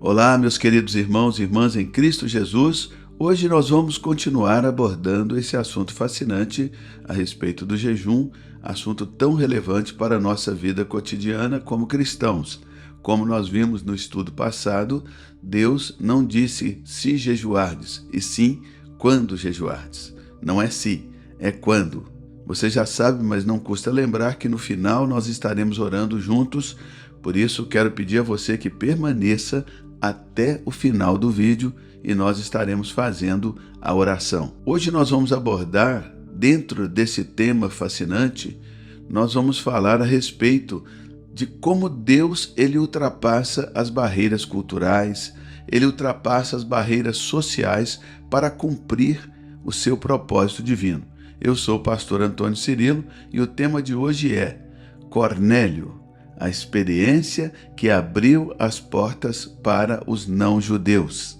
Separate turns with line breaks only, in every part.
Olá, meus queridos irmãos e irmãs em Cristo Jesus. Hoje nós vamos continuar abordando esse assunto fascinante a respeito do jejum, assunto tão relevante para a nossa vida cotidiana como cristãos. Como nós vimos no estudo passado, Deus não disse se jejuardes, e sim quando jejuardes. Não é se, é quando. Você já sabe, mas não custa lembrar que no final nós estaremos orando juntos. Por isso, quero pedir a você que permaneça até o final do vídeo e nós estaremos fazendo a oração. Hoje nós vamos abordar, dentro desse tema fascinante, nós vamos falar a respeito de como Deus ele ultrapassa as barreiras culturais, ele ultrapassa as barreiras sociais para cumprir o seu propósito divino. Eu sou o pastor Antônio Cirilo e o tema de hoje é Cornélio, a experiência que abriu as portas para os não-judeus.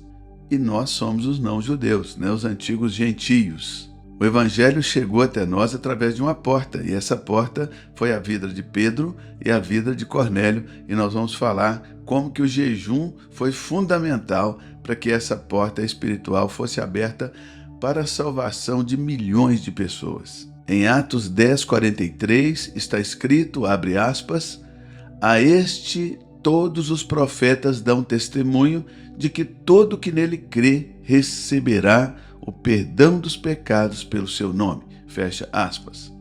E nós somos os não-judeus, os antigos gentios. O evangelho chegou até nós através de uma porta, e essa porta foi a vida de Pedro e a vida de Cornélio, e nós vamos falar como que o jejum foi fundamental para que essa porta espiritual fosse aberta para a salvação de milhões de pessoas. Em Atos 10:43 está escrito, abre aspas, a este todos os profetas dão testemunho de que todo que nele crê receberá o perdão dos pecados pelo seu nome. Fecha aspas.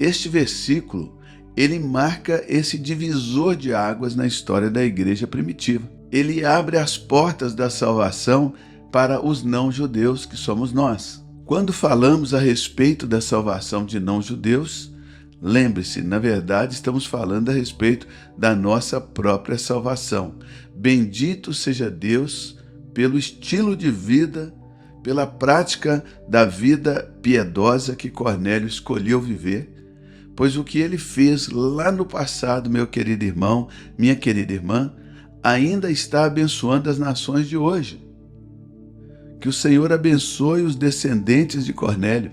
Este versículo, ele marca esse divisor de águas na história da igreja primitiva. Ele abre as portas da salvação para os não-judeus, que somos nós. Quando falamos a respeito da salvação de não-judeus, lembre-se, na verdade, estamos falando a respeito da nossa própria salvação. Bendito seja Deus pelo estilo de vida, pela prática da vida piedosa que Cornélio escolheu viver, pois o que ele fez lá no passado, meu querido irmão, minha querida irmã, ainda está abençoando as nações de hoje. Que o Senhor abençoe os descendentes de Cornélio,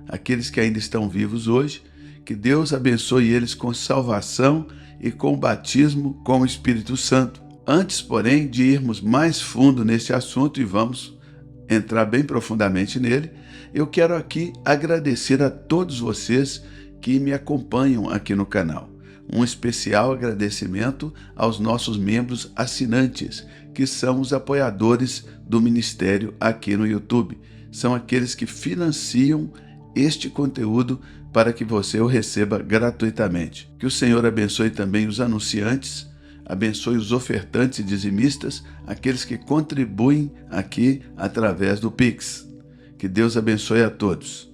aqueles que ainda estão vivos hoje, que Deus abençoe eles com salvação e com batismo com o Espírito Santo. Antes, porém, de irmos mais fundo nesse assunto e vamos entrar bem profundamente nele, eu quero aqui agradecer a todos vocês que me acompanham aqui no canal. Um especial agradecimento aos nossos membros assinantes, que são os apoiadores do ministério aqui no YouTube. São aqueles que financiam este conteúdo para que você o receba gratuitamente. Que o Senhor abençoe também os anunciantes, abençoe os ofertantes e dizimistas, aqueles que contribuem aqui através do Pix. Que Deus abençoe a todos.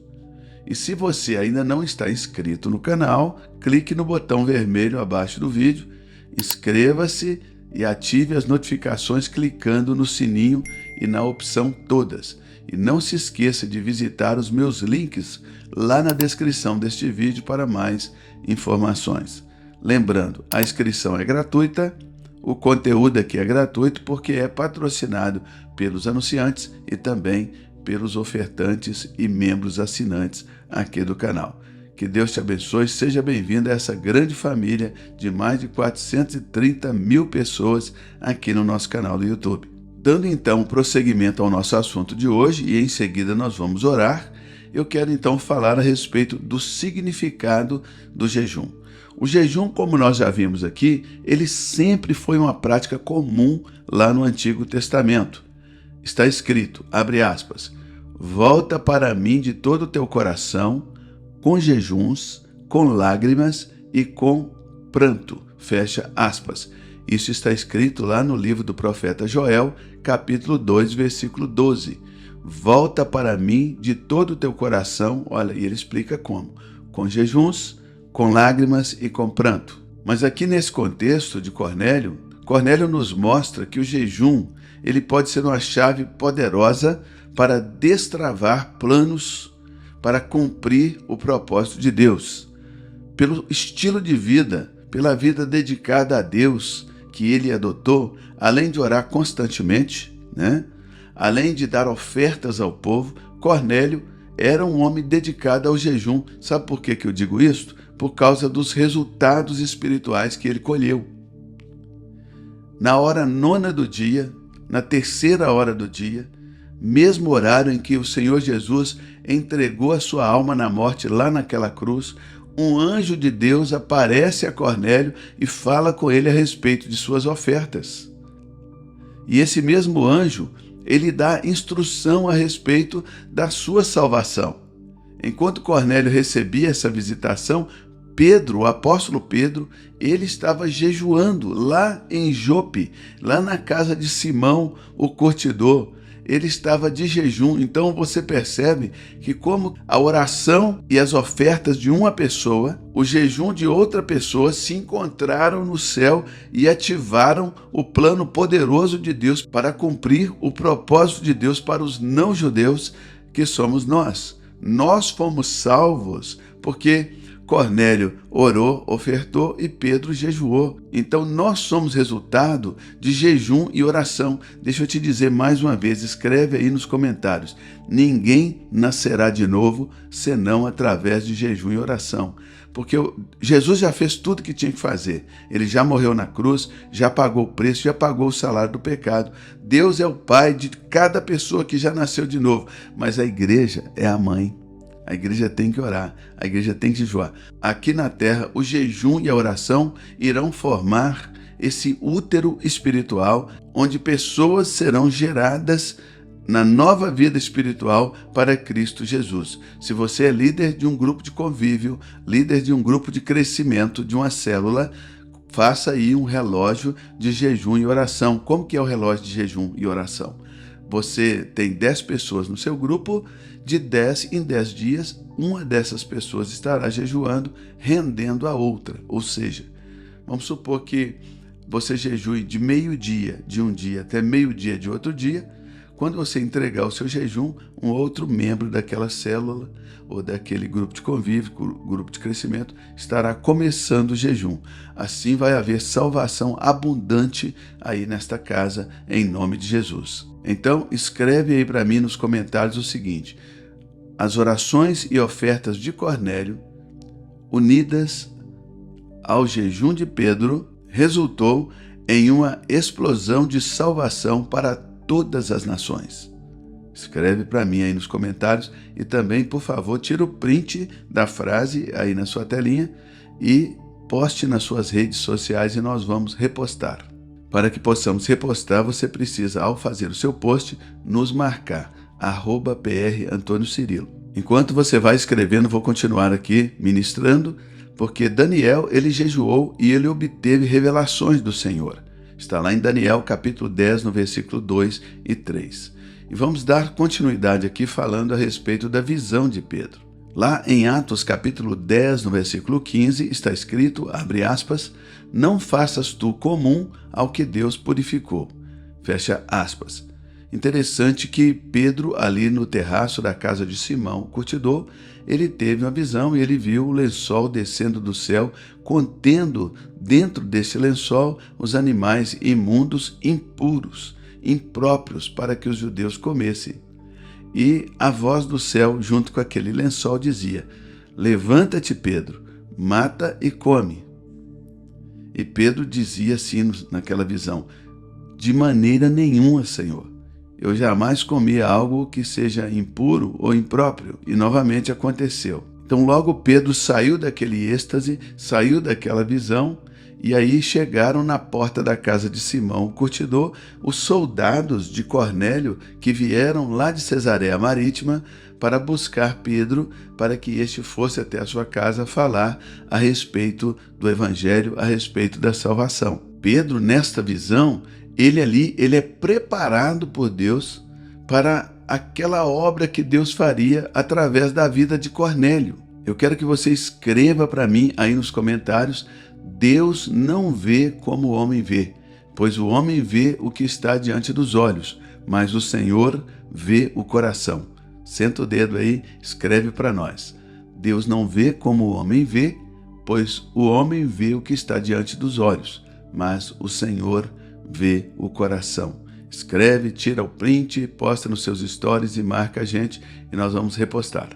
E se você ainda não está inscrito no canal, clique no botão vermelho abaixo do vídeo, inscreva-se e ative as notificações clicando no sininho e na opção todas. E não se esqueça de visitar os meus links lá na descrição deste vídeo para mais informações. Lembrando, a inscrição é gratuita, o conteúdo aqui é gratuito porque é patrocinado pelos anunciantes e também pelos ofertantes e membros assinantes aqui do canal. Que Deus te abençoe, seja bem-vindo a essa grande família de mais de 430 mil pessoas aqui no nosso canal do YouTube. Dando então prosseguimento ao nosso assunto de hoje e em seguida nós vamos orar, eu quero então falar a respeito do significado do jejum. O jejum, como nós já vimos aqui, ele sempre foi uma prática comum lá no Antigo Testamento. Está escrito, abre aspas, volta para mim de todo o teu coração, com jejuns, com lágrimas e com pranto, fecha aspas. Isso está escrito lá no livro do profeta Joel, capítulo 2, versículo 12. Volta para mim de todo o teu coração, olha, e ele explica como, com jejuns, com lágrimas e com pranto. Mas aqui nesse contexto de Cornélio, Cornélio nos mostra que o jejum, ele pode ser uma chave poderosa para destravar planos, para cumprir o propósito de Deus. Pelo estilo de vida, pela vida dedicada a Deus que ele adotou, além de orar constantemente, além de dar ofertas ao povo, Cornélio era um homem dedicado ao jejum. Sabe por que eu digo isso? Por causa dos resultados espirituais que ele colheu. Na hora nona do dia, na terceira hora do dia, mesmo horário em que o Senhor Jesus entregou a sua alma na morte lá naquela cruz, um anjo de Deus aparece a Cornélio e fala com ele a respeito de suas ofertas. E esse mesmo anjo, ele dá instrução a respeito da sua salvação. Enquanto Cornélio recebia essa visitação, Pedro, o apóstolo Pedro, ele estava jejuando lá em Jope, lá na casa de Simão, o curtidor. Ele estava de jejum. Então você percebe que como a oração e as ofertas de uma pessoa, o jejum de outra pessoa se encontraram no céu e ativaram o plano poderoso de Deus para cumprir o propósito de Deus para os não-judeus, que somos nós. Nós fomos salvos porque Cornélio orou, ofertou e Pedro jejuou. Então nós somos resultado de jejum e oração. Deixa eu te dizer mais uma vez, escreve aí nos comentários. Ninguém nascerá de novo senão através de jejum e oração. Porque Jesus já fez tudo que tinha que fazer. Ele já morreu na cruz, já pagou o preço, já pagou o salário do pecado. Deus é o Pai de cada pessoa que já nasceu de novo. Mas a igreja é a mãe. A igreja tem que orar, a igreja tem que jejuar. Aqui na terra, o jejum e a oração irão formar esse útero espiritual, onde pessoas serão geradas na nova vida espiritual para Cristo Jesus. Se você é líder de um grupo de convívio, líder de um grupo de crescimento, de uma célula, faça aí um relógio de jejum e oração. Como que é o relógio de jejum e oração? Você tem 10 pessoas no seu grupo, de 10 em 10 dias, uma dessas pessoas estará jejuando, rendendo a outra. Ou seja, vamos supor que você jejue de meio-dia de um dia até meio-dia de outro dia. Quando você entregar o seu jejum, um outro membro daquela célula ou daquele grupo de convívio, grupo de crescimento, estará começando o jejum. Assim vai haver salvação abundante aí nesta casa, em nome de Jesus. Então, escreve aí para mim nos comentários o seguinte: as orações e ofertas de Cornélio, unidas ao jejum de Pedro, resultou em uma explosão de salvação para todas as nações. Escreve para mim aí nos comentários e também, por favor, tira o print da frase aí na sua telinha e poste nas suas redes sociais e nós vamos repostar. Para que possamos repostar, você precisa, ao fazer o seu post, nos marcar, @PR Antônio Cirilo. Enquanto você vai escrevendo, vou continuar aqui ministrando, porque Daniel, ele jejuou e ele obteve revelações do Senhor. Está lá em Daniel capítulo 10, no versículo 2 e 3. E vamos dar continuidade aqui falando a respeito da visão de Pedro. Lá em Atos capítulo 10, no versículo 15, está escrito, abre aspas, não faças tu comum ao que Deus purificou. Fecha aspas. Interessante que Pedro, ali no terraço da casa de Simão, o curtidor, ele teve uma visão e ele viu o lençol descendo do céu, contendo dentro desse lençol os animais imundos, impuros, impróprios para que os judeus comessem. E a voz do céu, junto com aquele lençol, dizia, levanta-te, Pedro, mata e come. E Pedro dizia assim naquela visão, de maneira nenhuma, Senhor. Eu jamais comi algo que seja impuro ou impróprio. E novamente aconteceu. Então logo Pedro saiu daquele êxtase, saiu daquela visão, e aí chegaram na porta da casa de Simão, o curtidor, os soldados de Cornélio que vieram lá de Cesareia Marítima para buscar Pedro, para que este fosse até a sua casa falar a respeito do evangelho, a respeito da salvação. Pedro, nesta visão, ele é preparado por Deus para aquela obra que Deus faria através da vida de Cornélio. Eu quero que você escreva para mim aí nos comentários, Deus não vê como o homem vê, pois o homem vê o que está diante dos olhos, mas o Senhor vê o coração. Senta o dedo aí, escreve para nós. Deus não vê como o homem vê, pois o homem vê o que está diante dos olhos, mas o Senhor vê o coração. Escreve, tira o print, posta nos seus stories e marca a gente e nós vamos repostar.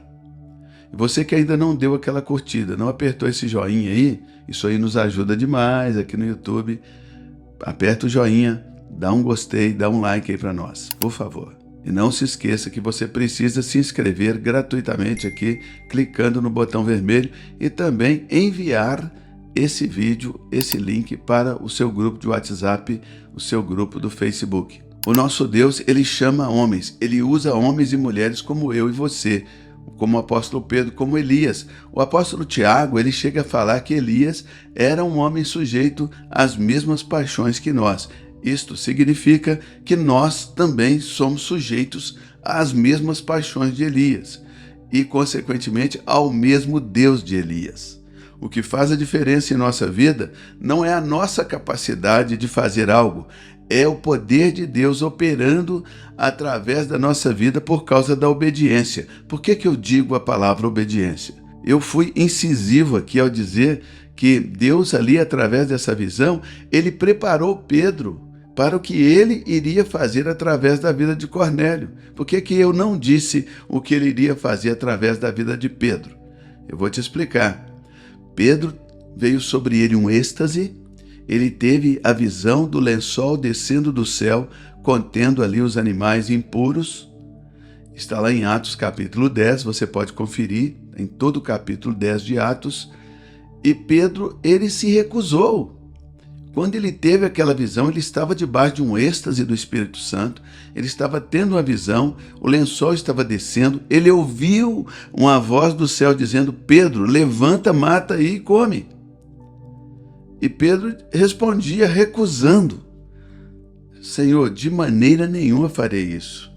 E você que ainda não deu aquela curtida, não apertou esse joinha aí, isso aí nos ajuda demais aqui no YouTube. Aperta o joinha, dá um gostei, dá um like aí para nós, por favor. E não se esqueça que você precisa se inscrever gratuitamente aqui, clicando no botão vermelho e também enviar esse vídeo, esse link para o seu grupo de WhatsApp, o seu grupo do Facebook. O nosso Deus, ele chama homens, ele usa homens e mulheres como eu e você, como o apóstolo Pedro, como Elias. O apóstolo Tiago, ele chega a falar que Elias era um homem sujeito às mesmas paixões que nós. Isto significa que nós também somos sujeitos às mesmas paixões de Elias e, consequentemente, ao mesmo Deus de Elias. O que faz a diferença em nossa vida não é a nossa capacidade de fazer algo, é o poder de Deus operando através da nossa vida por causa da obediência. Por que eu digo a palavra obediência? Eu fui incisivo aqui ao dizer que Deus ali, através dessa visão, ele preparou Pedro para o que ele iria fazer através da vida de Cornélio. Por que eu não disse o que ele iria fazer através da vida de Pedro? Eu vou te explicar. Pedro veio sobre ele um êxtase, ele teve a visão do lençol descendo do céu, contendo ali os animais impuros. Está lá em Atos capítulo 10, você pode conferir, em todo o capítulo 10 de Atos. E Pedro, ele se recusou. Quando ele teve aquela visão, ele estava debaixo de um êxtase do Espírito Santo, ele estava tendo uma visão, o lençol estava descendo, ele ouviu uma voz do céu dizendo: Pedro, levanta, mata aí e come. E Pedro respondia recusando: Senhor, de maneira nenhuma farei isso.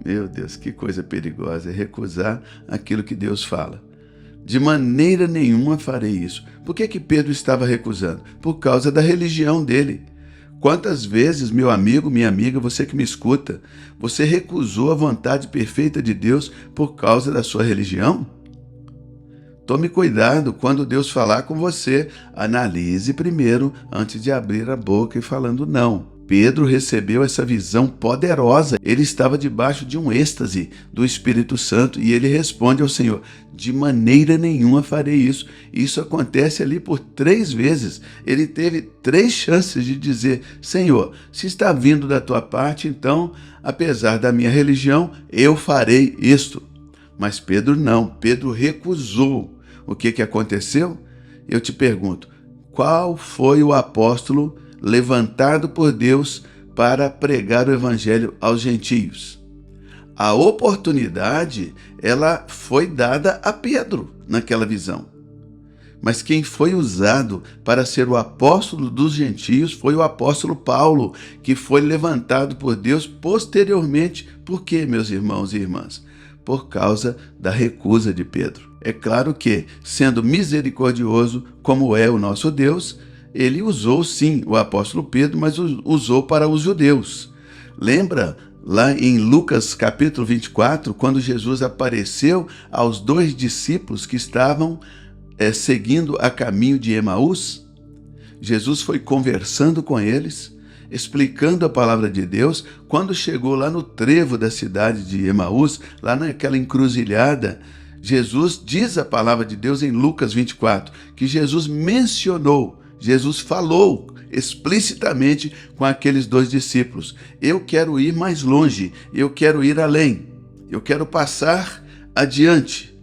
Meu Deus, que coisa perigosa, é recusar aquilo que Deus fala. De maneira nenhuma farei isso. Por que Pedro estava recusando? Por causa da religião dele. Quantas vezes, meu amigo, minha amiga, você que me escuta, você recusou a vontade perfeita de Deus por causa da sua religião? Tome cuidado quando Deus falar com você. Analise primeiro antes de abrir a boca e falando não. Pedro recebeu essa visão poderosa. Ele estava debaixo de um êxtase do Espírito Santo e ele responde ao Senhor: de maneira nenhuma farei isso. Isso acontece ali por 3 vezes. Ele teve 3 chances de dizer: Senhor, se está vindo da tua parte, então, apesar da minha religião, eu farei isto. Mas Pedro não, Pedro recusou. O que aconteceu? Eu te pergunto, qual foi o apóstolo levantado por Deus para pregar o evangelho aos gentios? A oportunidade, ela foi dada a Pedro naquela visão. Mas quem foi usado para ser o apóstolo dos gentios foi o apóstolo Paulo, que foi levantado por Deus posteriormente. Por quê, meus irmãos e irmãs? Por causa da recusa de Pedro. É claro que, sendo misericordioso como é o nosso Deus, ele usou sim o apóstolo Pedro, mas usou para os judeus. Lembra lá em Lucas capítulo 24, quando Jesus apareceu aos 2 discípulos que estavam seguindo a caminho de Emaús? Jesus foi conversando com eles, explicando a palavra de Deus. Quando chegou lá no trevo da cidade de Emaús, lá naquela encruzilhada, Jesus diz a palavra de Deus em Lucas 24, que Jesus mencionou, Jesus falou explicitamente com aqueles 2 discípulos: eu quero ir mais longe, eu quero ir além, eu quero passar adiante.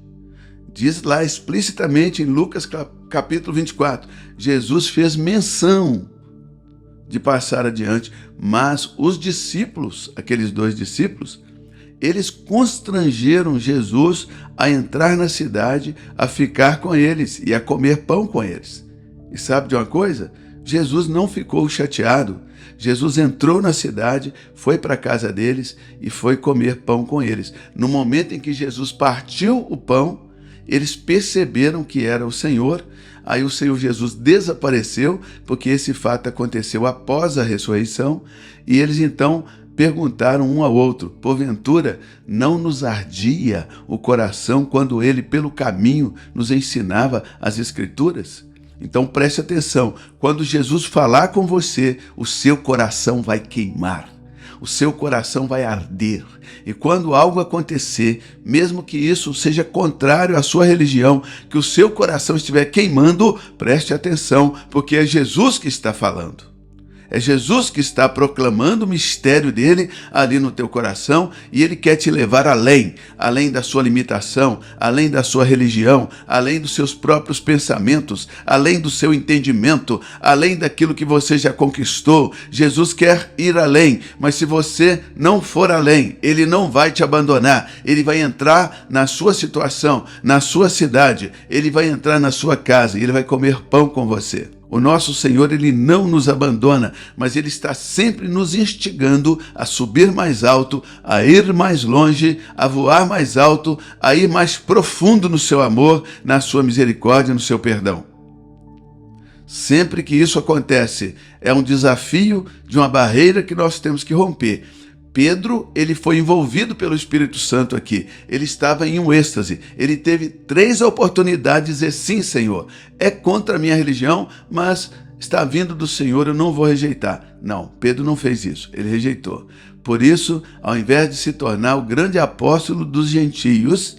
Diz lá explicitamente em Lucas capítulo 24, Jesus fez menção de passar adiante, mas os discípulos, aqueles 2 discípulos, eles constrangeram Jesus a entrar na cidade, a ficar com eles e a comer pão com eles. E sabe de uma coisa? Jesus não ficou chateado. Jesus entrou na cidade, foi para a casa deles e foi comer pão com eles. No momento em que Jesus partiu o pão, eles perceberam que era o Senhor. Aí o Senhor Jesus desapareceu, porque esse fato aconteceu após a ressurreição, e eles então perguntaram um ao outro: porventura não nos ardia o coração quando ele pelo caminho nos ensinava as Escrituras? Então preste atenção, quando Jesus falar com você, o seu coração vai queimar, o seu coração vai arder. E quando algo acontecer, mesmo que isso seja contrário à sua religião, que o seu coração estiver queimando, preste atenção, porque é Jesus que está falando. É Jesus que está proclamando o mistério dele ali no teu coração e ele quer te levar além da sua limitação, além da sua religião, além dos seus próprios pensamentos, além do seu entendimento, além daquilo que você já conquistou. Jesus quer ir além, mas se você não for além, ele não vai te abandonar. Ele vai entrar na sua situação, na sua cidade, ele vai entrar na sua casa e ele vai comer pão com você. O nosso Senhor, ele não nos abandona, mas ele está sempre nos instigando a subir mais alto, a ir mais longe, a voar mais alto, a ir mais profundo no seu amor, na sua misericórdia, no seu perdão. Sempre que isso acontece, é um desafio de uma barreira que nós temos que romper. Pedro, ele foi envolvido pelo Espírito Santo aqui. Ele estava em um êxtase. Ele teve 3 oportunidades de dizer, sim, Senhor, é contra a minha religião, mas está vindo do Senhor, eu não vou rejeitar. Não, Pedro não fez isso, ele rejeitou. Por isso, ao invés de se tornar o grande apóstolo dos gentios,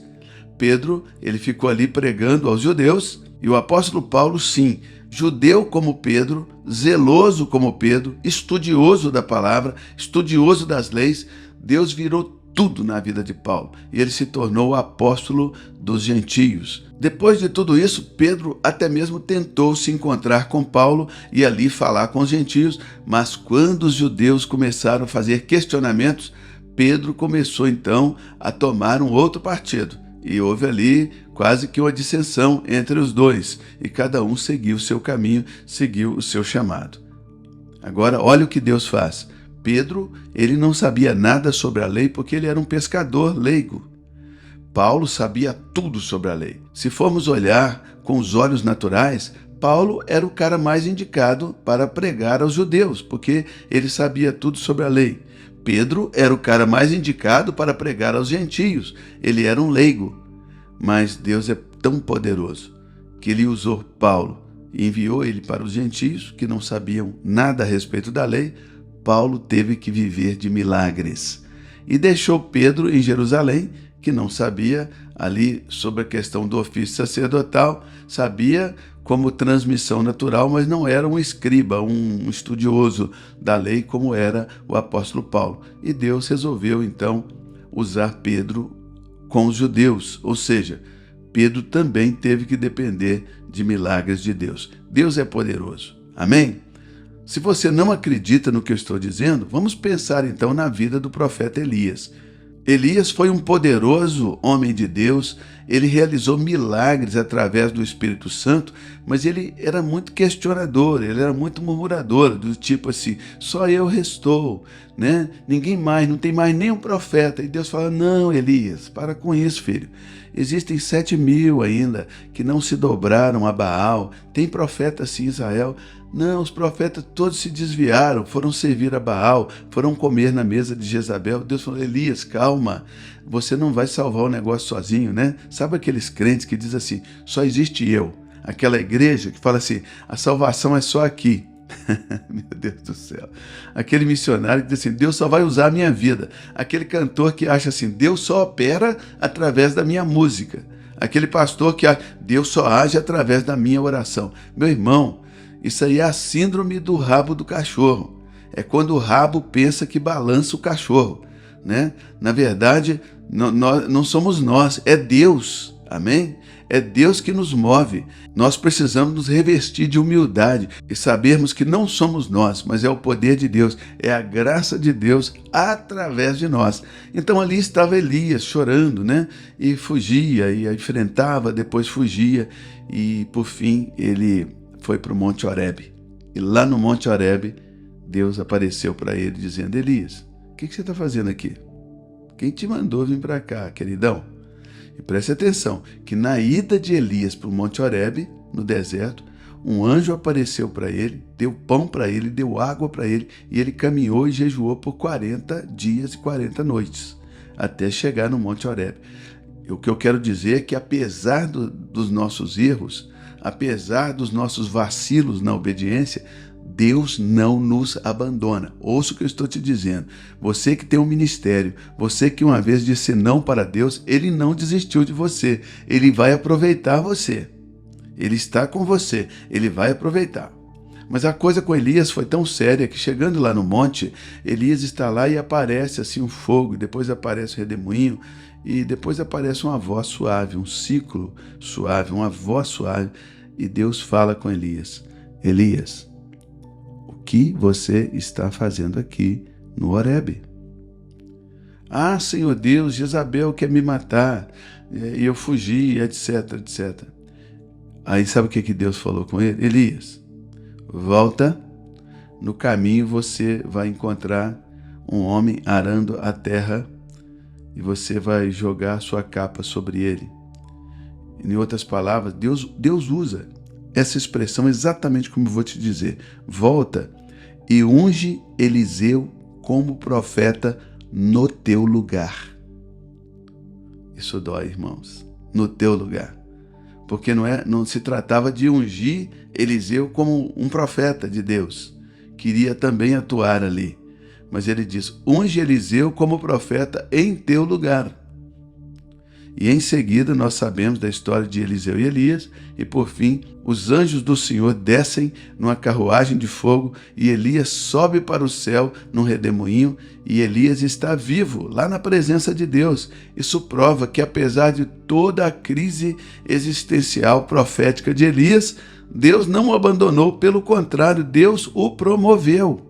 Pedro, ele ficou ali pregando aos judeus, e o apóstolo Paulo, sim, judeu como Pedro, zeloso como Pedro, estudioso da palavra, estudioso das leis, Deus virou tudo na vida de Paulo e ele se tornou o apóstolo dos gentios. Depois de tudo isso, Pedro até mesmo tentou se encontrar com Paulo e ali falar com os gentios, mas quando os judeus começaram a fazer questionamentos, Pedro começou então a tomar um outro partido. E houve ali quase que uma dissensão entre os dois, e cada um seguiu o seu caminho, seguiu o seu chamado. Agora, olha o que Deus faz. Pedro, ele não sabia nada sobre a lei porque ele era um pescador leigo. Paulo sabia tudo sobre a lei. Se formos olhar com os olhos naturais, Paulo era o cara mais indicado para pregar aos judeus, porque ele sabia tudo sobre a lei. Pedro era o cara mais indicado para pregar aos gentios. Ele era um leigo. Mas Deus é tão poderoso que ele usou Paulo e enviou ele para os gentios que não sabiam nada a respeito da lei. Paulo teve que viver de milagres. E deixou Pedro em Jerusalém, que não sabia ali sobre a questão do ofício sacerdotal, sabia como transmissão natural, mas não era um escriba, um estudioso da lei como era o apóstolo Paulo. E Deus resolveu então usar Pedro com os judeus, ou seja, Pedro também teve que depender de milagres de Deus. Deus é poderoso. Amém? Se você não acredita no que eu estou dizendo, vamos pensar então na vida do profeta Elias. Elias foi um poderoso homem de Deus, ele realizou milagres através do Espírito Santo, mas ele era muito questionador, ele era muito murmurador, do tipo assim, só eu restou, né? Ninguém mais, não tem mais nenhum profeta. E Deus fala, não, Elias, para com isso, filho. Existem 7.000 ainda que não se dobraram a Baal, tem profeta assim em Israel. Não, os profetas todos se desviaram, foram servir a Baal, foram comer na mesa de Jezabel. Deus falou, Elias, calma, você não vai salvar o negócio sozinho, né? Sabe aqueles crentes que dizem assim, só existe eu? Aquela igreja que fala assim, a salvação é só aqui. Meu Deus do céu. Aquele missionário que diz assim, Deus só vai usar a minha vida. Aquele cantor que acha assim, Deus só opera através da minha música. Aquele pastor que acha, Deus só age através da minha oração. Meu irmão, isso aí é a síndrome do rabo do cachorro. É quando o rabo pensa que balança o cachorro, né? Na verdade, não somos nós, é Deus. Amém? É Deus que nos move. Nós precisamos nos revestir de humildade e sabermos que não somos nós, mas é o poder de Deus, é a graça de Deus através de nós. Então ali estava Elias chorando, né? E fugia, e enfrentava, depois fugia, e por fim ele foi para o Monte Horebe. E lá no Monte Horebe, Deus apareceu para ele dizendo, Elias, o que você está fazendo aqui? Quem te mandou vir para cá, queridão? E preste atenção, que na ida de Elias para o Monte Horebe, no deserto, um anjo apareceu para ele, deu pão para ele, deu água para ele, e ele caminhou e jejuou por 40 dias e 40 noites, até chegar no Monte Horebe. O que eu quero dizer é que apesar dos nossos erros, apesar dos nossos vacilos na obediência, Deus não nos abandona. Ouça o que eu estou te dizendo. Você que tem um ministério, você que uma vez disse não para Deus, Ele não desistiu de você. Ele vai aproveitar você. Ele está com você, Ele vai aproveitar. Mas a coisa com Elias foi tão séria que, chegando lá no monte, Elias está lá e aparece assim um fogo, e depois aparece o redemoinho, e depois aparece uma voz suave, um ciclo suave, uma voz suave, e Deus fala com Elias: Elias, o que você está fazendo aqui no Horebe? Ah, Senhor Deus, Jezabel quer me matar, e eu fugi, etc, etc. Aí sabe o que Deus falou com ele? Elias, volta, no caminho você vai encontrar um homem arando a terra e você vai jogar sua capa sobre ele. Em outras palavras, Deus usa essa expressão exatamente como eu vou te dizer. Volta e unge Eliseu como profeta no teu lugar. Isso dói, irmãos, no teu lugar. Porque não se tratava de ungir Eliseu como um profeta de Deus. Queria também atuar ali. Mas ele diz: unge Eliseu como profeta em teu lugar. E em seguida nós sabemos da história de Eliseu e Elias, e por fim os anjos do Senhor descem numa carruagem de fogo e Elias sobe para o céu num redemoinho e Elias está vivo lá na presença de Deus. Isso prova que, apesar de toda a crise existencial profética de Elias, Deus não o abandonou, pelo contrário, Deus o promoveu.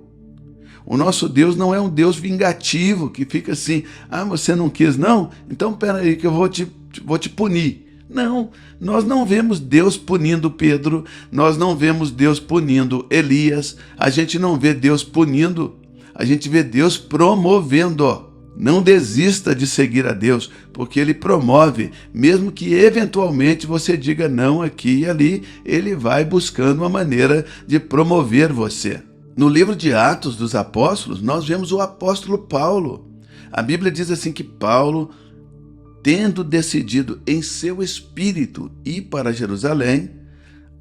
O nosso Deus não é um Deus vingativo, que fica assim: ah, você não quis, não? Então peraí que eu vou te punir. Não, nós não vemos Deus punindo Pedro, nós não vemos Deus punindo Elias, a gente não vê Deus punindo, a gente vê Deus promovendo. Não desista de seguir a Deus, porque Ele promove, mesmo que eventualmente você diga não aqui e ali, Ele vai buscando uma maneira de promover você. No livro de Atos dos Apóstolos, nós vemos o apóstolo Paulo. A Bíblia diz assim que Paulo, tendo decidido em seu espírito ir para Jerusalém,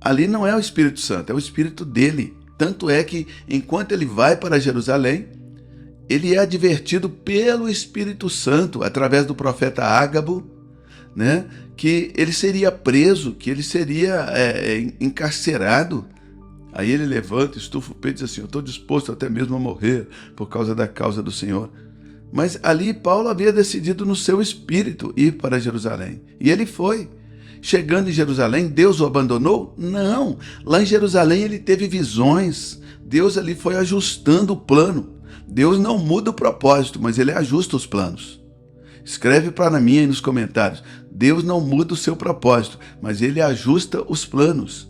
ali não é o Espírito Santo, é o Espírito dele. Tanto é que, enquanto ele vai para Jerusalém, ele é advertido pelo Espírito Santo, através do profeta Ágabo, né, que ele seria preso, que ele seria encarcerado. Aí ele levanta, estufa o peito e diz assim: eu estou disposto até mesmo a morrer por causa da causa do Senhor. Mas ali Paulo havia decidido no seu espírito ir para Jerusalém. E ele foi. Chegando em Jerusalém, Deus o abandonou? Não. Lá em Jerusalém ele teve visões. Deus ali foi ajustando o plano. Deus não muda o propósito, mas ele ajusta os planos. Escreve para mim aí nos comentários: Deus não muda o seu propósito, mas ele ajusta os planos.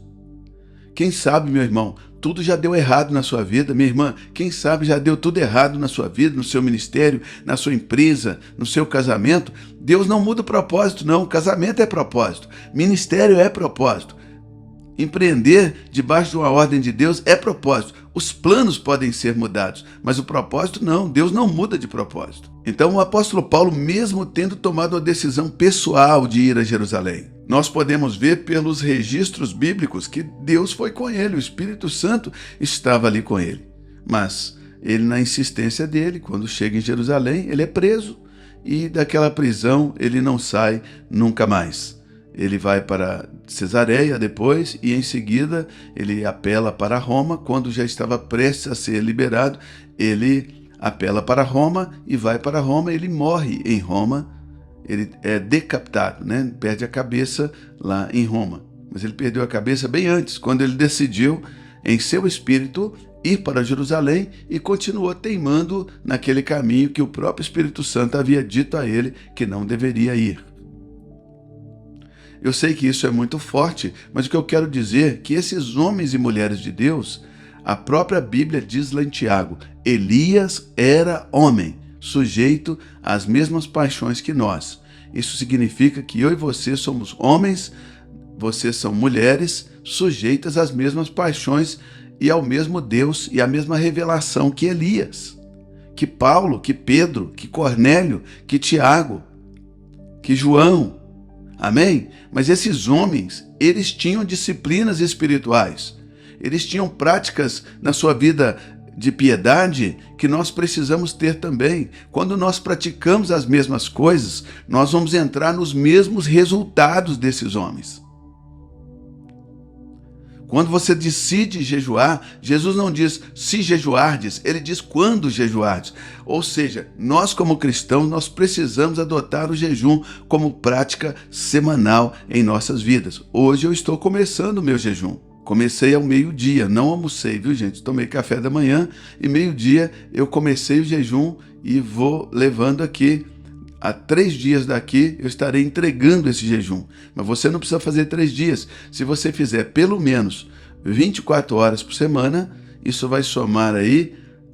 Quem sabe, meu irmão, tudo já deu errado na sua vida, minha irmã, quem sabe já deu tudo errado na sua vida, no seu ministério, na sua empresa, no seu casamento. Deus não muda o propósito, não. Casamento é propósito, ministério é propósito. Empreender debaixo de uma ordem de Deus é propósito. Os planos podem ser mudados, mas o propósito não. Deus não muda de propósito. Então o apóstolo Paulo, mesmo tendo tomado a decisão pessoal de ir a Jerusalém, nós podemos ver pelos registros bíblicos que Deus foi com ele, o Espírito Santo estava ali com ele. Mas ele, na insistência dele, quando chega em Jerusalém, ele é preso e daquela prisão ele não sai nunca mais. Ele vai para Cesareia depois e em seguida ele apela para Roma. Quando já estava prestes a ser liberado, ele apela para Roma e vai para Roma. Ele morre em Roma, ele é decapitado, né? Perde a cabeça lá em Roma. Mas ele perdeu a cabeça bem antes, quando ele decidiu em seu espírito ir para Jerusalém e continuou teimando naquele caminho que o próprio Espírito Santo havia dito a ele que não deveria ir. Eu sei que isso é muito forte, mas o que eu quero dizer é que esses homens e mulheres de Deus, a própria Bíblia diz lá em Tiago: Elias era homem, sujeito às mesmas paixões que nós. Isso significa que eu e você somos homens, vocês são mulheres, sujeitas às mesmas paixões e ao mesmo Deus e à mesma revelação que Elias, que Paulo, que Pedro, que Cornélio, que Tiago, que João. Amém? Mas esses homens, eles tinham disciplinas espirituais, eles tinham práticas na sua vida de piedade que nós precisamos ter também. Quando nós praticamos as mesmas coisas, nós vamos entrar nos mesmos resultados desses homens. Quando você decide jejuar, Jesus não diz se jejuardes, ele diz quando jejuardes. Ou seja, nós como cristãos, nós precisamos adotar o jejum como prática semanal em nossas vidas. Hoje eu estou começando o meu jejum. Comecei ao meio-dia, não almocei, viu gente? Tomei café da manhã e meio-dia eu comecei o jejum e vou levando aqui. Há 3 dias daqui eu estarei entregando esse jejum. Mas você não precisa fazer 3 dias. Se você fizer pelo menos 24 horas por semana, isso vai somar aí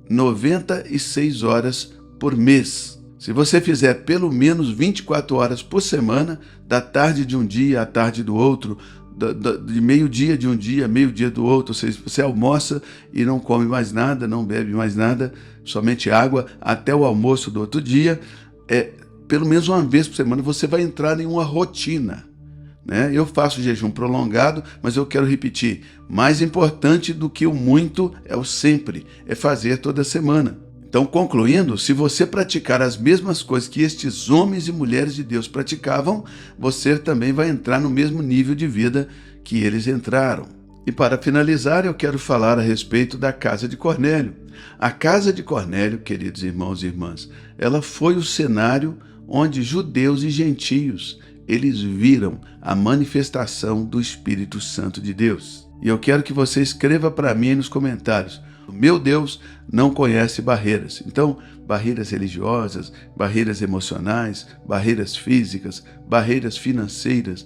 96 horas por mês. Se você fizer pelo menos 24 horas por semana, da tarde de um dia à tarde do outro, de meio-dia de um dia, meio-dia do outro, ou seja, você almoça e não come mais nada, não bebe mais nada, somente água, até o almoço do outro dia, pelo menos uma vez por semana você vai entrar em uma rotina, né? Eu faço jejum prolongado, mas eu quero repetir, mais importante do que o muito é o sempre, é fazer toda semana. Então, concluindo, se você praticar as mesmas coisas que estes homens e mulheres de Deus praticavam, você também vai entrar no mesmo nível de vida que eles entraram. E para finalizar, eu quero falar a respeito da casa de Cornélio. A casa de Cornélio, queridos irmãos e irmãs, ela foi o cenário onde judeus e gentios, eles viram a manifestação do Espírito Santo de Deus. E eu quero que você escreva para mim aí nos comentários: o meu Deus não conhece barreiras. Então, barreiras religiosas, barreiras emocionais, barreiras físicas, barreiras financeiras.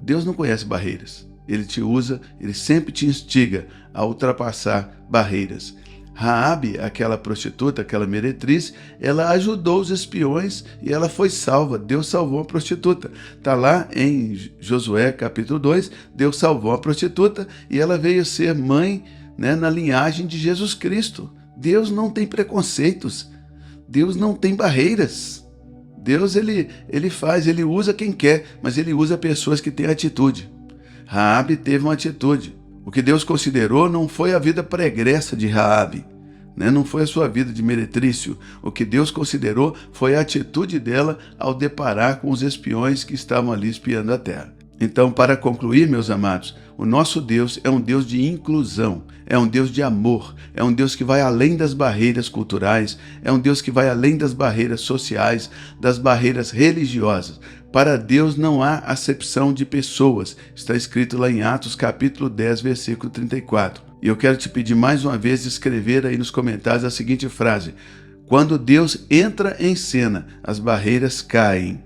Deus não conhece barreiras. Ele te usa, ele sempre te instiga a ultrapassar barreiras. Raabe, aquela prostituta, aquela meretriz, ela ajudou os espiões e ela foi salva. Deus salvou a prostituta. Está lá em Josué capítulo 2, Deus salvou a prostituta e ela veio ser mãe, né, na linhagem de Jesus Cristo. Deus não tem preconceitos. Deus não tem barreiras. Deus, ele usa quem quer, mas ele usa pessoas que têm atitude. Raabe teve uma atitude. O que Deus considerou não foi a vida pregressa de Raabe, né? Não foi a sua vida de meretrício. O que Deus considerou foi a atitude dela ao deparar com os espiões que estavam ali espiando a terra. Então, para concluir, meus amados, o nosso Deus é um Deus de inclusão, é um Deus de amor, é um Deus que vai além das barreiras culturais, é um Deus que vai além das barreiras sociais, das barreiras religiosas. Para Deus não há acepção de pessoas. Está escrito lá em Atos capítulo 10, versículo 34. E eu quero te pedir mais uma vez de escrever aí nos comentários a seguinte frase: quando Deus entra em cena, as barreiras caem.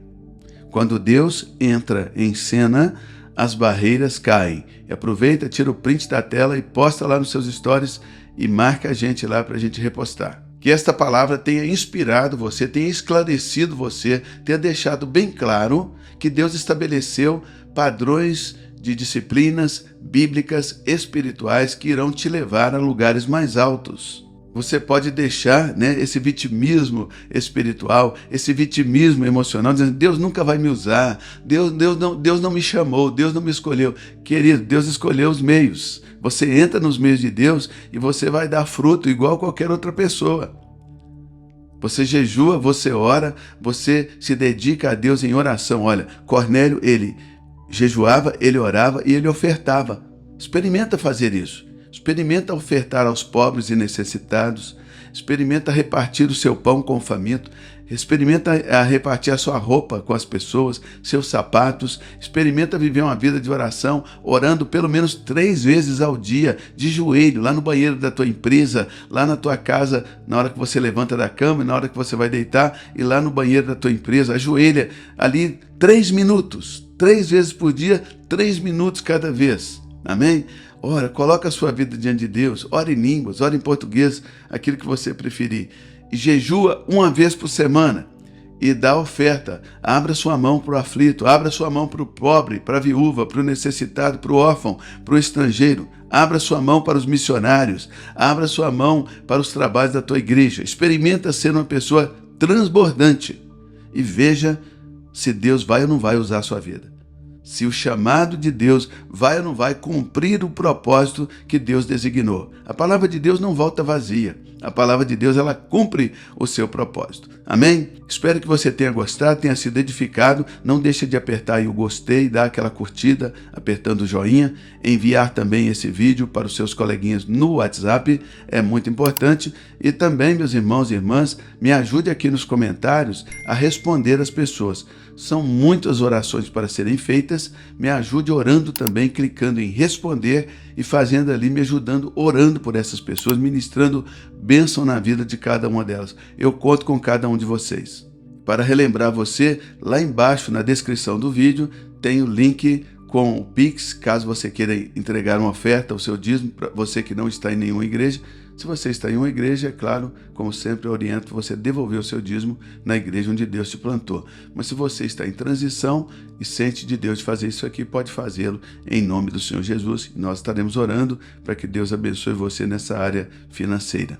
Quando Deus entra em cena, as barreiras caem. E aproveita, tira o print da tela e posta lá nos seus stories e marca a gente lá para a gente repostar. Que esta palavra tenha inspirado você, tenha esclarecido você, tenha deixado bem claro que Deus estabeleceu padrões de disciplinas bíblicas espirituais que irão te levar a lugares mais altos. Você pode deixar, né, esse vitimismo espiritual, esse vitimismo emocional, dizendo: Deus nunca vai me usar, Deus não me chamou, Deus não me escolheu. Querido, Deus escolheu os meios. Você entra nos meios de Deus e você vai dar fruto igual qualquer outra pessoa. Você jejua, você ora, você se dedica a Deus em oração. Olha, Cornélio, ele jejuava, ele orava e ele ofertava. Experimenta fazer isso. Experimenta ofertar aos pobres e necessitados. Experimenta repartir o seu pão com o faminto. Experimenta repartir a sua roupa com as pessoas, seus sapatos. Experimenta viver uma vida de oração, orando pelo menos 3 vezes ao dia, de joelho, lá no banheiro da tua empresa, lá na tua casa, na hora que você levanta da cama, na hora que você vai deitar, e lá no banheiro da tua empresa, ajoelha ali 3 minutos, 3 vezes por dia, 3 minutos cada vez. Amém? Ora, coloca a sua vida diante de Deus, ora em línguas, ora em português, aquilo que você preferir. E jejua uma vez por semana e dá oferta. Abra sua mão para o aflito, abra sua mão para o pobre, para a viúva, para o necessitado, para o órfão, para o estrangeiro. Abra sua mão para os missionários, abra sua mão para os trabalhos da tua igreja. Experimenta ser uma pessoa transbordante e veja se Deus vai ou não vai usar a sua vida. Se o chamado de Deus vai ou não vai cumprir o propósito que Deus designou. A palavra de Deus não volta vazia. A palavra de Deus, ela cumpre o seu propósito. Amém? Espero que você tenha gostado, tenha sido edificado. Não deixe de apertar aí o gostei, dar aquela curtida, apertando o joinha. Enviar também esse vídeo para os seus coleguinhas no WhatsApp, é muito importante. E também, meus irmãos e irmãs, me ajude aqui nos comentários a responder às pessoas. São muitas orações para serem feitas. Me ajude orando também, clicando em responder e fazendo ali, me ajudando, orando por essas pessoas, ministrando bênção na vida de cada uma delas. Eu conto com cada um de vocês. Para relembrar você, lá embaixo na descrição do vídeo tem o link com o Pix, caso você queira entregar uma oferta, o seu dízimo, para você que não está em nenhuma igreja. Se você está em uma igreja, é claro, como sempre, eu oriento você a devolver o seu dízimo na igreja onde Deus te plantou. Mas se você está em transição e sente de Deus de fazer isso aqui, pode fazê-lo em nome do Senhor Jesus. E nós estaremos orando para que Deus abençoe você nessa área financeira.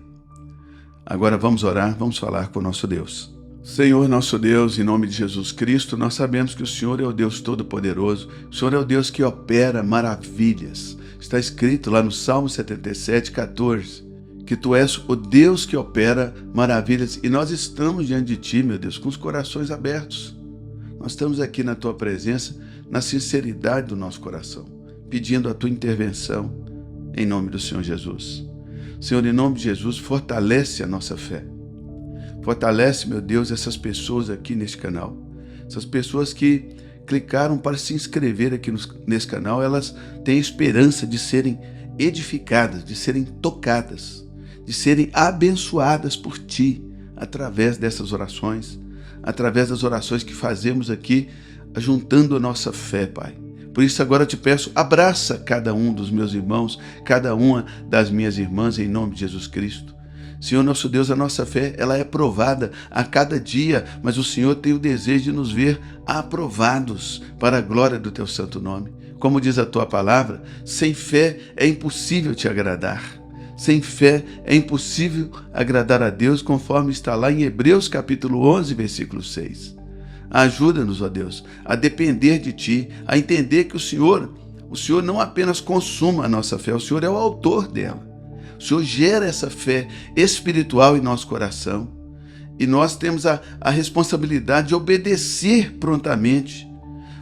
Agora vamos orar, vamos falar com o nosso Deus. Senhor, nosso Deus, em nome de Jesus Cristo, nós sabemos que o Senhor é o Deus Todo-Poderoso, o Senhor é o Deus que opera maravilhas. Está escrito lá no Salmo 77, 14, que Tu és o Deus que opera maravilhas, e nós estamos diante de Ti, meu Deus, com os corações abertos. Nós estamos aqui na Tua presença, na sinceridade do nosso coração, pedindo a Tua intervenção, em nome do Senhor Jesus. Senhor, em nome de Jesus, fortalece a nossa fé. Fortalece, meu Deus, essas pessoas aqui neste canal. Essas pessoas que clicaram para se inscrever aqui nesse canal, elas têm esperança de serem edificadas, de serem tocadas, de serem abençoadas por Ti, através dessas orações, através das orações que fazemos aqui, juntando a nossa fé, Pai. Por isso agora eu te peço, abraça cada um dos meus irmãos, cada uma das minhas irmãs, em nome de Jesus Cristo. Senhor nosso Deus, a nossa fé, ela é provada a cada dia, mas o Senhor tem o desejo de nos ver aprovados para a glória do Teu santo nome. Como diz a Tua palavra, sem fé é impossível Te agradar. Sem fé é impossível agradar a Deus, conforme está lá em Hebreus capítulo 11, versículo 6. Ajuda-nos, ó Deus, a depender de Ti, a entender que o Senhor não apenas consuma a nossa fé, o Senhor é o autor dela. O Senhor gera essa fé espiritual em nosso coração e nós temos a responsabilidade de obedecer prontamente.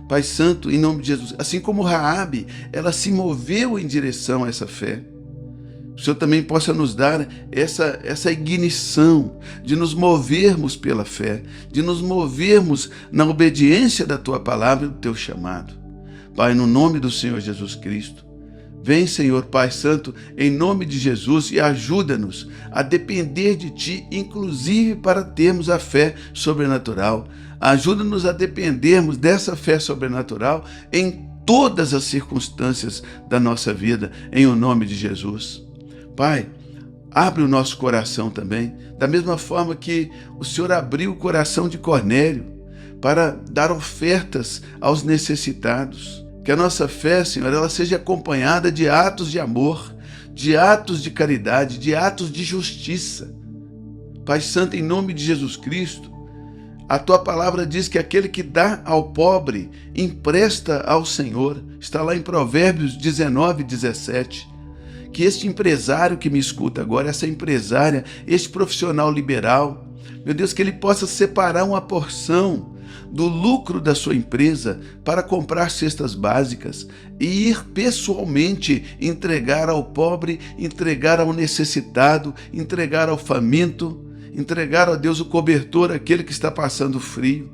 Pai Santo, em nome de Jesus, assim como Raabe, ela se moveu em direção a essa fé. O Senhor também possa nos dar essa ignição de nos movermos pela fé, de nos movermos na obediência da Tua palavra e do Teu chamado. Pai, no nome do Senhor Jesus Cristo, vem, Senhor Pai Santo, em nome de Jesus e ajuda-nos a depender de Ti, inclusive para termos a fé sobrenatural. Ajuda-nos a dependermos dessa fé sobrenatural em todas as circunstâncias da nossa vida, em o nome de Jesus. Pai, abre o nosso coração também, da mesma forma que o Senhor abriu o coração de Cornélio para dar ofertas aos necessitados. Que a nossa fé, Senhor, ela seja acompanhada de atos de amor, de atos de caridade, de atos de justiça. Pai Santo, em nome de Jesus Cristo, a Tua palavra diz que aquele que dá ao pobre empresta ao Senhor. Está lá em Provérbios 19, 17. Que este empresário que me escuta agora, essa empresária, este profissional liberal, meu Deus, que ele possa separar uma porção do lucro da sua empresa para comprar cestas básicas e ir pessoalmente entregar ao pobre, entregar ao necessitado, entregar ao faminto, entregar a Deus o cobertor àquele que está passando frio.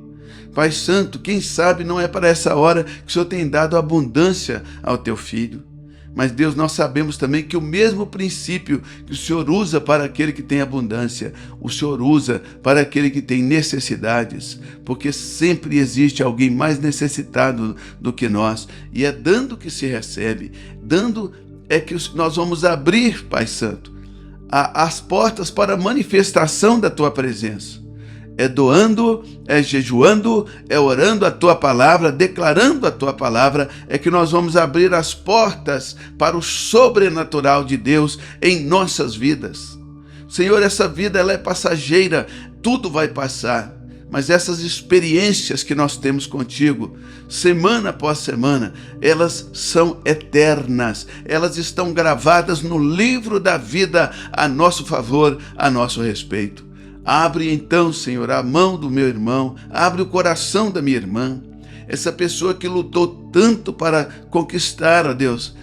Pai Santo, quem sabe não é para essa hora que o Senhor tem dado abundância ao Teu filho. Mas, Deus, nós sabemos também que o mesmo princípio que o Senhor usa para aquele que tem abundância, o Senhor usa para aquele que tem necessidades, porque sempre existe alguém mais necessitado do que nós, e é dando que se recebe, dando é que nós vamos abrir, Pai Santo, as portas para a manifestação da Tua presença. É doando, é jejuando, é orando a Tua palavra, declarando a Tua palavra, é que nós vamos abrir as portas para o sobrenatural de Deus em nossas vidas. Senhor, essa vida ela é passageira, tudo vai passar, mas essas experiências que nós temos contigo, semana após semana, elas são eternas, elas estão gravadas no livro da vida a nosso favor, a nosso respeito. Abre então, Senhor, a mão do meu irmão, abre o coração da minha irmã, essa pessoa que lutou tanto para conquistar, ó Deus,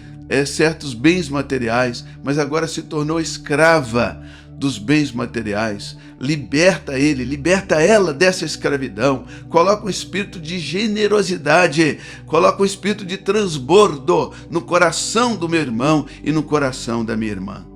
certos bens materiais, mas agora se tornou escrava dos bens materiais. Liberta ele, liberta ela dessa escravidão. Coloca um espírito de generosidade, coloca um espírito de transbordo no coração do meu irmão e no coração da minha irmã.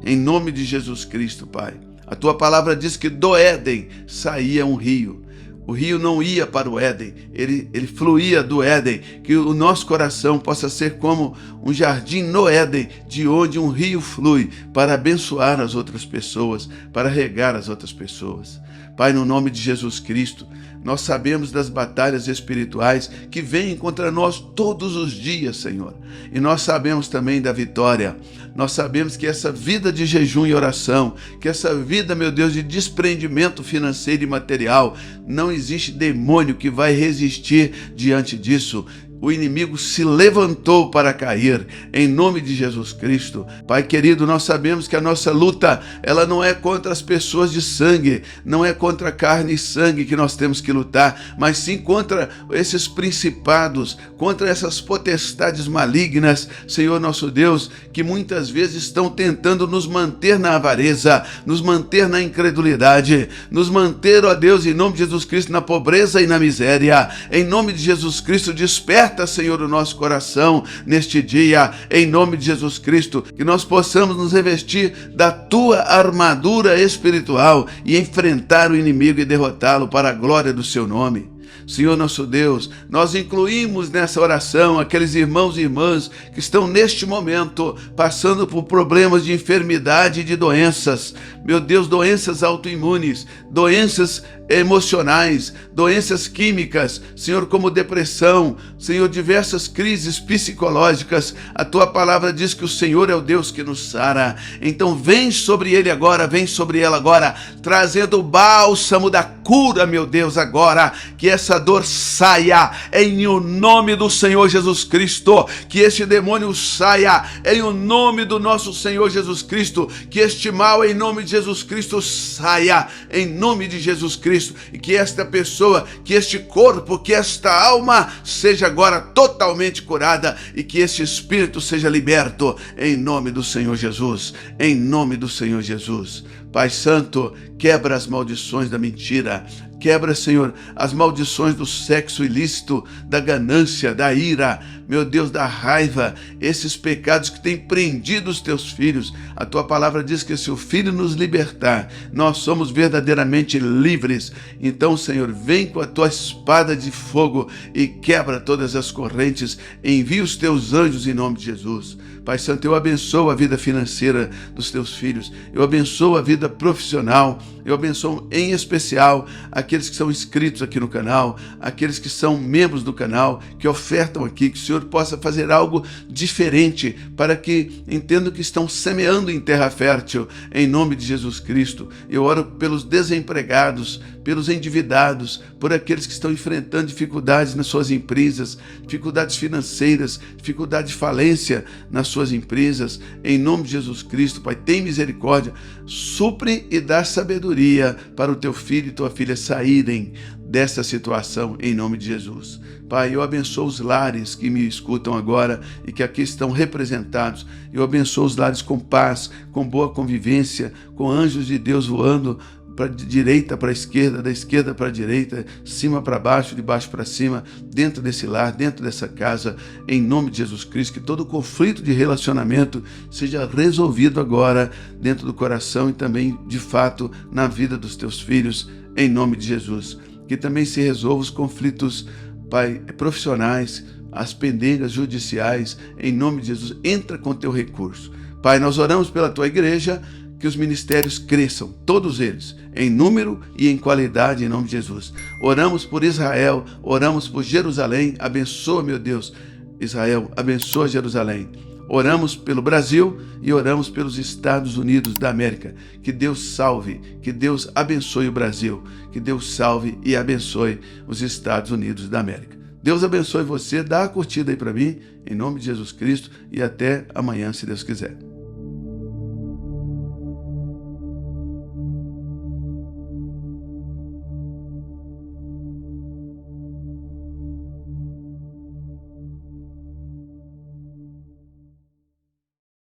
Em nome de Jesus Cristo, Pai. A tua palavra diz que do Éden saía um rio. O rio não ia para o Éden, ele fluía do Éden. Que o nosso coração possa ser como um jardim no Éden, de onde um rio flui para abençoar as outras pessoas, para regar as outras pessoas. Pai, no nome de Jesus Cristo, nós sabemos das batalhas espirituais que vêm contra nós todos os dias, Senhor. E nós sabemos também da vitória. Nós sabemos que essa vida de jejum e oração, que essa vida, meu Deus, de desprendimento financeiro e material, não existe demônio que vai resistir diante disso. O inimigo se levantou para cair, em nome de Jesus Cristo. Pai querido, nós sabemos que a nossa luta, ela não é contra as pessoas de sangue, não é contra carne e sangue que nós temos que lutar, mas sim contra esses principados, contra essas potestades malignas, Senhor nosso Deus, que muitas vezes estão tentando nos manter na avareza, nos manter na incredulidade, nos manter, ó Deus, em nome de Jesus Cristo, na pobreza e na miséria. Em nome de Jesus Cristo, desperta, Senhor, o nosso coração neste dia, em nome de Jesus Cristo, que nós possamos nos revestir da tua armadura espiritual e enfrentar o inimigo e derrotá-lo para a glória do seu nome. Senhor nosso Deus, nós incluímos nessa oração aqueles irmãos e irmãs que estão neste momento passando por problemas de enfermidade e de doenças. Meu Deus, doenças autoimunes, doenças emocionais, doenças químicas, Senhor, como depressão, Senhor, diversas crises psicológicas. A tua palavra diz que o Senhor é o Deus que nos sara. Então vem sobre ele agora, vem sobre ela agora, trazendo o bálsamo da cura, meu Deus, agora, que essa dor saia em o nome do Senhor Jesus Cristo, que este demônio saia em o nome do nosso Senhor Jesus Cristo, que este mal em nome de Jesus Cristo saia em nome de Jesus Cristo, e que esta pessoa, que este corpo, que esta alma seja agora totalmente curada e que este espírito seja liberto em nome do Senhor Jesus, em nome do Senhor Jesus. Pai Santo, quebra as maldições da mentira, quebra, Senhor, as maldições do sexo ilícito, da ganância, da ira, meu Deus, da raiva, esses pecados que têm prendido os teus filhos. A tua palavra diz que se o Filho nos libertar, nós somos verdadeiramente livres. Então, Senhor, vem com a tua espada de fogo e quebra todas as correntes. Envia os teus anjos em nome de Jesus. Pai Santo, eu abençoo a vida financeira dos teus filhos, eu abençoo a vida profissional, eu abençoo em especial aqueles que são inscritos aqui no canal, aqueles que são membros do canal, que ofertam aqui, que o Senhor possa fazer algo diferente para que entendam que estão semeando em terra fértil, em nome de Jesus Cristo. Eu oro pelos desempregados, pelos endividados, por aqueles que estão enfrentando dificuldades nas suas empresas, dificuldades financeiras, dificuldade de falência nas suas empresas, em nome de Jesus Cristo. Pai, tem misericórdia, supre e dá sabedoria para o teu filho e tua filha saírem dessa situação, em nome de Jesus. Pai, eu abençoo os lares que me escutam agora e que aqui estão representados. Eu abençoo os lares com paz, com boa convivência, com anjos de Deus voando para direita para a esquerda, da esquerda para a direita, cima para baixo, de baixo para cima, dentro desse lar, dentro dessa casa, em nome de Jesus Cristo. Que todo conflito de relacionamento seja resolvido agora dentro do coração e também, de fato, na vida dos teus filhos, em nome de Jesus. Que também se resolvam os conflitos, Pai, profissionais, as pendengas judiciais, em nome de Jesus. Entra com teu recurso. Pai, nós oramos pela tua igreja, que os ministérios cresçam, todos eles, em número e em qualidade, em nome de Jesus. Oramos por Israel, oramos por Jerusalém, abençoa, meu Deus, Israel, abençoa Jerusalém. Oramos pelo Brasil e oramos pelos Estados Unidos da América. Que Deus salve, que Deus abençoe o Brasil, que Deus salve e abençoe os Estados Unidos da América. Deus abençoe você, dá a curtida aí para mim, em nome de Jesus Cristo, e até amanhã, se Deus quiser.